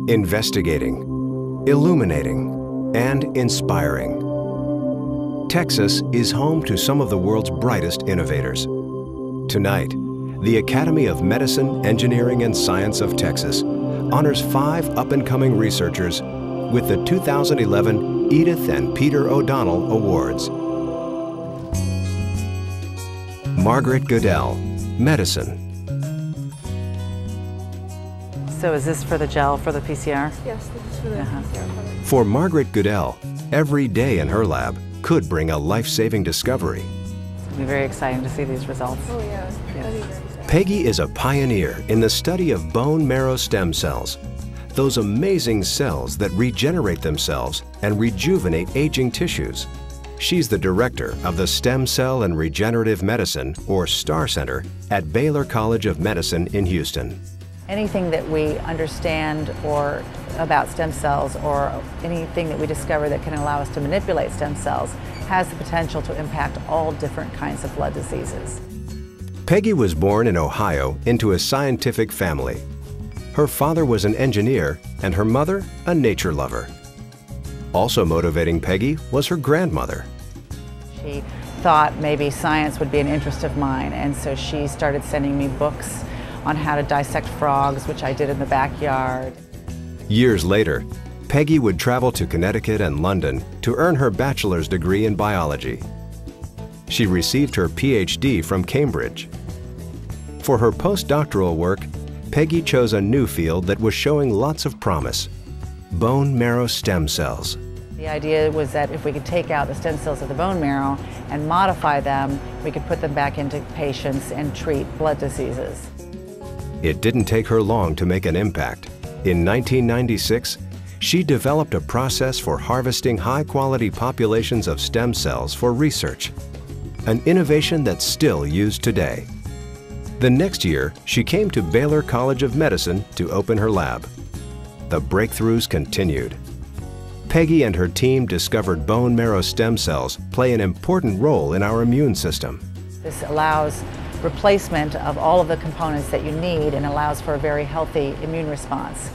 Investigating, illuminating, and inspiring. Texas is home to some of the world's brightest innovators. Tonight, the Academy of Medicine, Engineering, and Science of Texas honors 5 up-and-coming researchers with the 2011 Edith and Peter O'Donnell Awards. Margaret Goodell, Medicine. So is this for the gel for the PCR? Yes, this is for the PCR. For Margaret Goodell, every day in her lab could bring a life-saving discovery. It'll be very exciting to see these results. Oh yeah. Yes. Peggy is a pioneer in the study of bone marrow stem cells, those amazing cells that regenerate themselves and rejuvenate aging tissues. She's the director of the Stem Cell and Regenerative Medicine, or STAR Center, at Baylor College of Medicine in Houston. Anything that we understand or about stem cells, or anything that we discover that can allow us to manipulate stem cells, has the potential to impact all different kinds of blood diseases. Peggy was born in Ohio into a scientific family. Her father was an engineer and her mother a nature lover. Also motivating Peggy was her grandmother. She thought maybe science would be an interest of mine, and so she started sending me books on how to dissect frogs, which I did in the backyard. Years later, Peggy would travel to Connecticut and London to earn her bachelor's degree in biology. She received her PhD from Cambridge. For her postdoctoral work, Peggy chose a new field that was showing lots of promise: bone marrow stem cells. The idea was that if we could take out the stem cells of the bone marrow and modify them, we could put them back into patients and treat blood diseases. It didn't take her long to make an impact. In 1996, she developed a process for harvesting high-quality populations of stem cells for research, an innovation that's still used today. The next year, she came to Baylor College of Medicine to open her lab. The breakthroughs continued. Peggy and her team discovered bone marrow stem cells play an important role in our immune system. This allows replacement of all of the components that you need and allows for a very healthy immune response.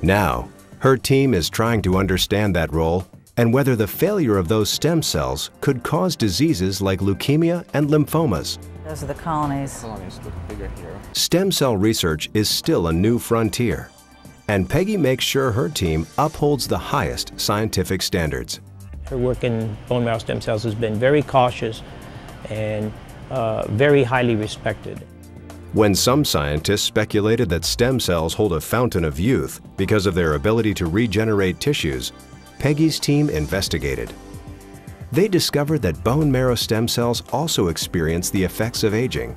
Now, her team is trying to understand that role and whether the failure of those stem cells could cause diseases like leukemia and lymphomas. Those are the colonies. Colonies look bigger here. Stem cell research is still a new frontier, and Peggy makes sure her team upholds the highest scientific standards. Her work in bone marrow stem cells has been very cautious and very highly respected. When some scientists speculated that stem cells hold a fountain of youth because of their ability to regenerate tissues, Peggy's team investigated. They discovered that bone marrow stem cells also experience the effects of aging.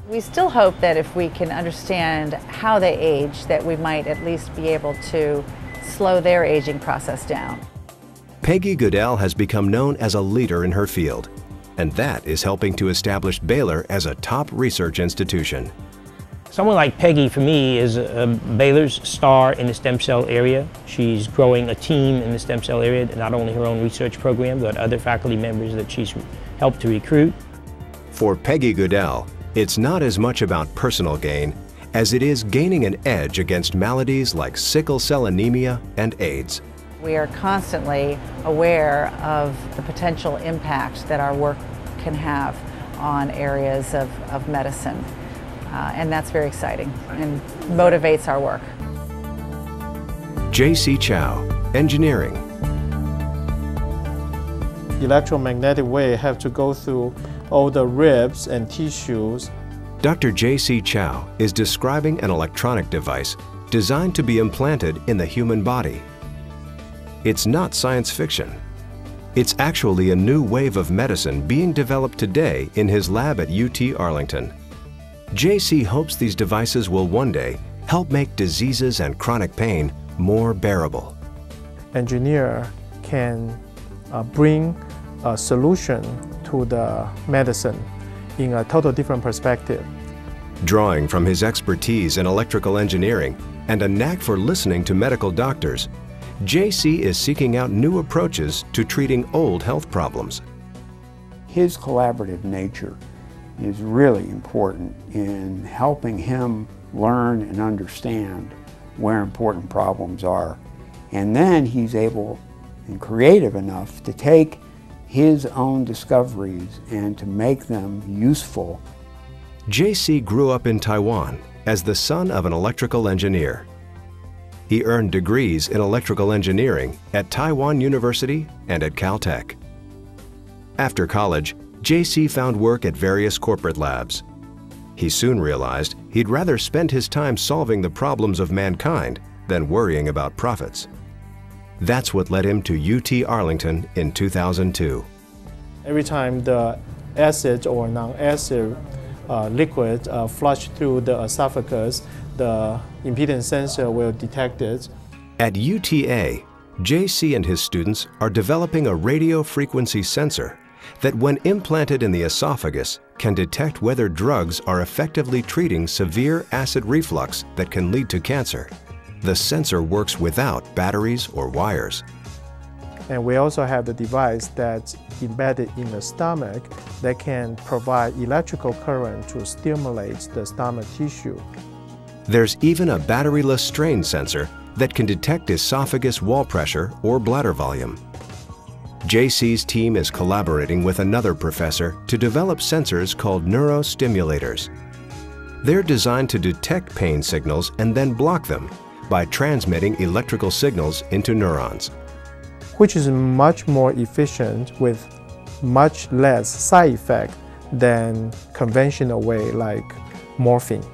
We still hope that if we can understand how they age, that we might at least be able to slow their aging process down. Peggy Goodell has become known as a leader in her field, and that is helping to establish Baylor as a top research institution. Someone like Peggy, for me, is Baylor's star in the stem cell area. She's growing a team in the stem cell area, not only her own research program, but other faculty members that she's helped to recruit. For Peggy Goodell, it's not as much about personal gain as it is gaining an edge against maladies like sickle cell anemia and AIDS. We are constantly aware of the potential impact that our work can have on areas of medicine. And that's very exciting and motivates our work. J.C. Chow, Engineering. Electromagnetic wave have to go through all the ribs and tissues. Dr. J.C. Chow is describing an electronic device designed to be implanted in the human body. It's not science fiction. It's actually a new wave of medicine being developed today in his lab at UT Arlington. JC hopes these devices will one day help make diseases and chronic pain more bearable. Engineer can bring a solution to the medicine in a total different perspective. Drawing from his expertise in electrical engineering and a knack for listening to medical doctors, JC is seeking out new approaches to treating old health problems. His collaborative nature is really important in helping him learn and understand where important problems are. And then he's able and creative enough to take his own discoveries and to make them useful. JC grew up in Taiwan as the son of an electrical engineer. He earned degrees in electrical engineering at Taiwan University and at Caltech. After college, JC found work at various corporate labs. He soon realized he'd rather spend his time solving the problems of mankind than worrying about profits. That's what led him to UT Arlington in 2002. Every time the acid or non-acid liquid flush through the esophagus, the impedance sensor will detect it. At UTA, JC and his students are developing a radio frequency sensor that, when implanted in the esophagus, can detect whether drugs are effectively treating severe acid reflux that can lead to cancer. The sensor works without batteries or wires. And we also have the device that's embedded in the stomach that can provide electrical current to stimulate the stomach tissue. There's even a batteryless strain sensor that can detect esophagus wall pressure or bladder volume. JC's team is collaborating with another professor to develop sensors called neurostimulators. They're designed to detect pain signals and then block them by transmitting electrical signals into neurons, which is much more efficient with much less side effect than conventional way like morphine.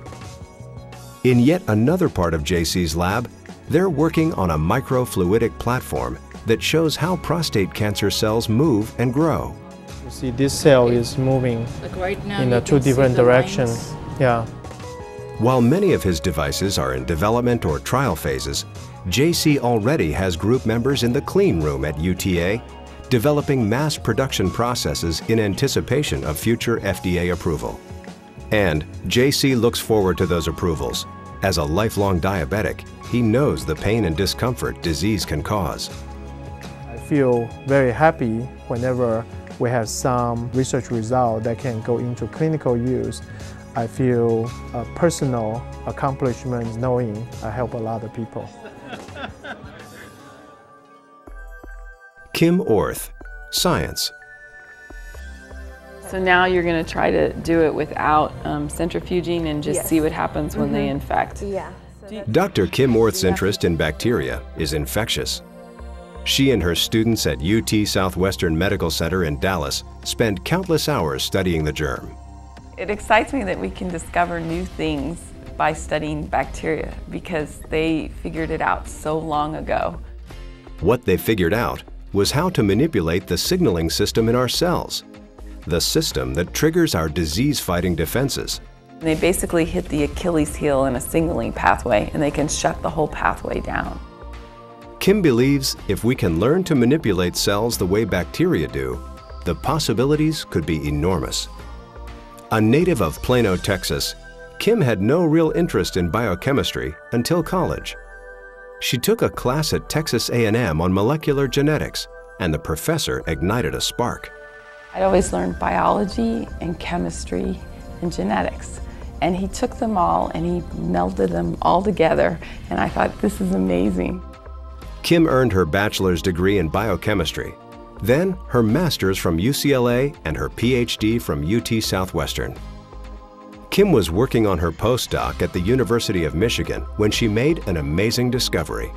In yet another part of JC's lab, they're working on a microfluidic platform that shows how prostate cancer cells move and grow. You see, this cell is moving Like right now, in two different directions. Yeah. While many of his devices are in development or trial phases, JC already has group members in the clean room at UTA developing mass production processes in anticipation of future FDA approval. And JC looks forward to those approvals. As a lifelong diabetic, he knows the pain and discomfort disease can cause. I feel very happy whenever we have some research result that can go into clinical use. I feel a personal accomplishment knowing I help a lot of people. Kim Orth, Science. So now you're going to try to do it without centrifuging and just see what happens when they infect. Yeah. Dr. Kim Orth's interest in bacteria is infectious. She and her students at UT Southwestern Medical Center in Dallas spend countless hours studying the germ. It excites me that we can discover new things by studying bacteria because they figured it out so long ago. What they figured out was how to manipulate the signaling system in our cells, the system that triggers our disease-fighting defenses. They basically hit the Achilles heel in a signaling pathway, and they can shut the whole pathway down. Kim believes if we can learn to manipulate cells the way bacteria do, the possibilities could be enormous. A native of Plano, Texas, Kim had no real interest in biochemistry until college. She took a class at Texas A&M on molecular genetics, and the professor ignited a spark. I'd always learned biology and chemistry and genetics, and he took them all and he melded them all together, and I thought, this is amazing. Kim earned her bachelor's degree in biochemistry, then her master's from UCLA and her PhD from UT Southwestern. Kim was working on her postdoc at the University of Michigan when she made an amazing discovery.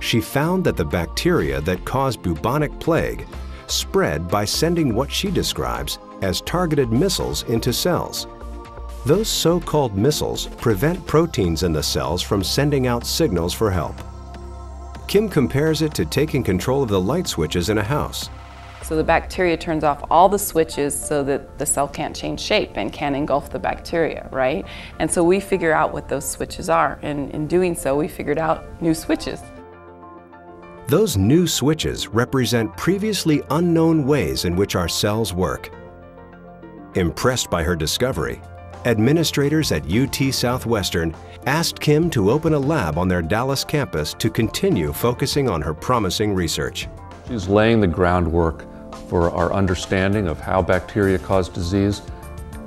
She found that the bacteria that cause bubonic plague spread by sending what she describes as targeted missiles into cells. Those so-called missiles prevent proteins in the cells from sending out signals for help. Kim compares it to taking control of the light switches in a house. So the bacteria turns off all the switches so that the cell can't change shape and can't engulf the bacteria, right? And so we figure out what those switches are, and in doing so, we figured out new switches. Those new switches represent previously unknown ways in which our cells work. Impressed by her discovery, administrators at UT Southwestern asked Kim to open a lab on their Dallas campus to continue focusing on her promising research. She's laying the groundwork for our understanding of how bacteria cause disease,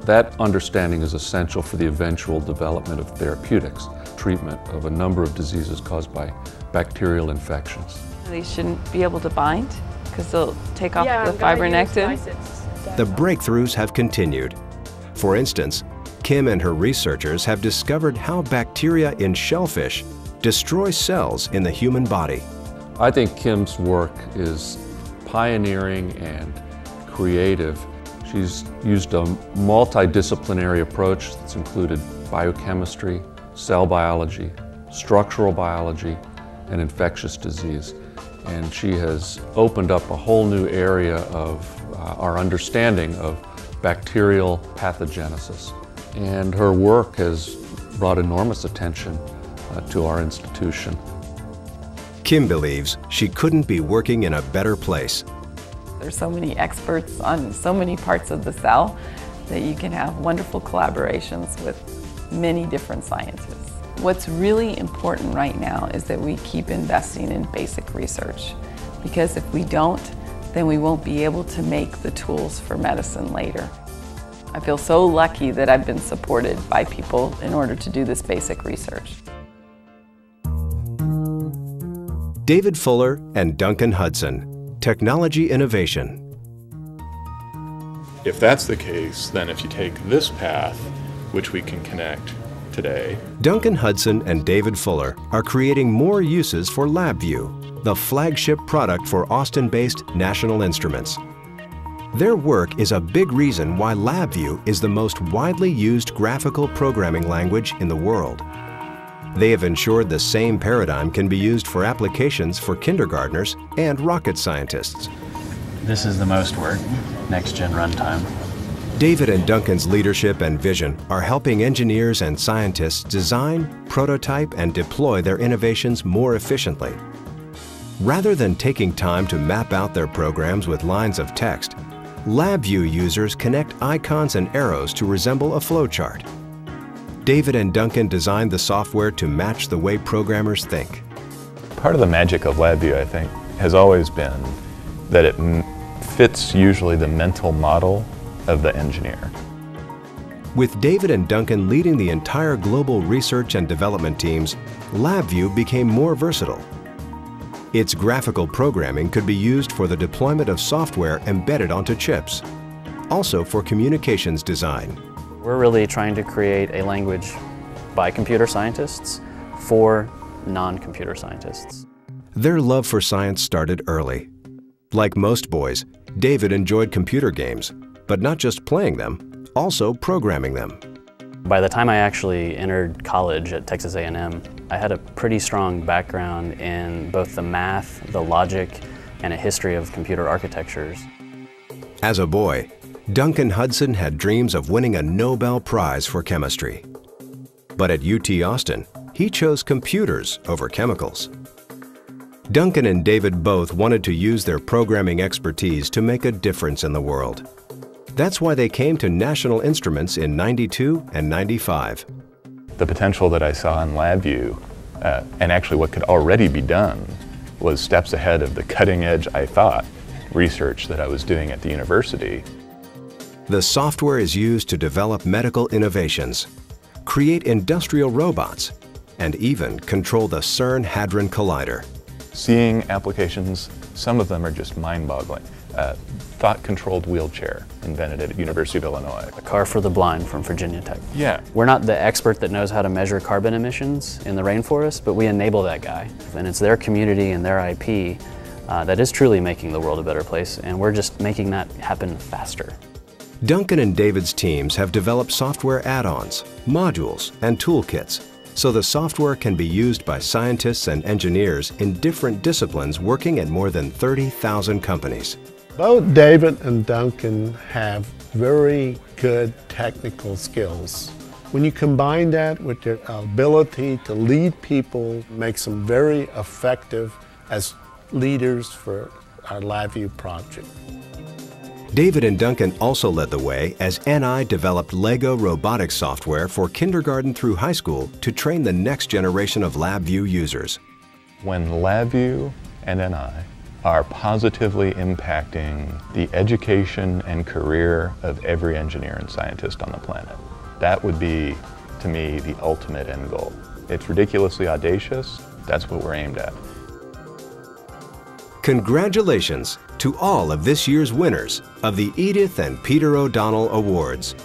That understanding is essential for the eventual development of therapeutics, treatment of a number of diseases caused by bacterial infections. They shouldn't be able to bind because they'll take off the I'm fibronectin. The breakthroughs have continued. For instance, Kim and her researchers have discovered how bacteria in shellfish destroy cells in the human body. I think Kim's work is pioneering and creative. She's used a multidisciplinary approach that's included biochemistry, cell biology, structural biology, and infectious disease. And she has opened up a whole new area of our understanding of bacterial pathogenesis. And her work has brought enormous attention to our institution. Kim believes she couldn't be working in a better place. There's so many experts on so many parts of the cell that you can have wonderful collaborations with many different scientists. What's really important right now is that we keep investing in basic research, because if we don't, then we won't be able to make the tools for medicine later. I feel so lucky that I've been supported by people in order to do this basic research. David Fuller and Duncan Hudson, Technology Innovation. If that's the case, then if you take this path, which we can connect today. Duncan Hudson and David Fuller are creating more uses for LabVIEW, the flagship product for Austin-based National Instruments. Their work is a big reason why LabVIEW is the most widely used graphical programming language in the world. They have ensured the same paradigm can be used for applications for kindergartners and rocket scientists. This is the most work, next-gen runtime. David and Duncan's leadership and vision are helping engineers and scientists design, prototype, and deploy their innovations more efficiently. Rather than taking time to map out their programs with lines of text, LabVIEW users connect icons and arrows to resemble a flowchart. David and Duncan designed the software to match the way programmers think. Part of the magic of LabVIEW, I think, has always been that it fits usually the mental model of the engineer. With David and Duncan leading the entire global research and development teams, LabVIEW became more versatile. Its graphical programming could be used for the deployment of software embedded onto chips, also for communications design. We're really trying to create a language by computer scientists for non-computer scientists. Their love for science started early. Like most boys, David enjoyed computer games, but not just playing them, also programming them. By the time I actually entered college at Texas A&M, I had a pretty strong background in both the math, the logic, and a history of computer architectures. As a boy, Duncan Hudson had dreams of winning a Nobel Prize for chemistry. But at UT Austin, he chose computers over chemicals. Duncan and David both wanted to use their programming expertise to make a difference in the world. That's why they came to National Instruments in '92 and '95. The potential that I saw in LabVIEW, and actually what could already be done, was steps ahead of the cutting edge, I thought, research that I was doing at the university. The software is used to develop medical innovations, create industrial robots, and even control the CERN-Hadron Collider. Seeing applications, some of them are just mind-boggling. Thought-controlled wheelchair invented at University of Illinois. A car for the blind from Virginia Tech. Yeah. We're not the expert that knows how to measure carbon emissions in the rainforest, but we enable that guy. And it's their community and their IP that is truly making the world a better place, and we're just making that happen faster. Duncan and David's teams have developed software add-ons, modules, and toolkits, so the software can be used by scientists and engineers in different disciplines working at more than 30,000 companies. Both David and Duncan have very good technical skills. When you combine that with their ability to lead people, makes them very effective as leaders for our LabVIEW project. David and Duncan also led the way as NI developed Lego robotics software for kindergarten through high school to train the next generation of LabVIEW users. When LabVIEW and NI are positively impacting the education and career of every engineer and scientist on the planet. That would be, to me, the ultimate end goal. It's ridiculously audacious. That's what we're aimed at. Congratulations to all of this year's winners of the Edith and Peter O'Donnell Awards.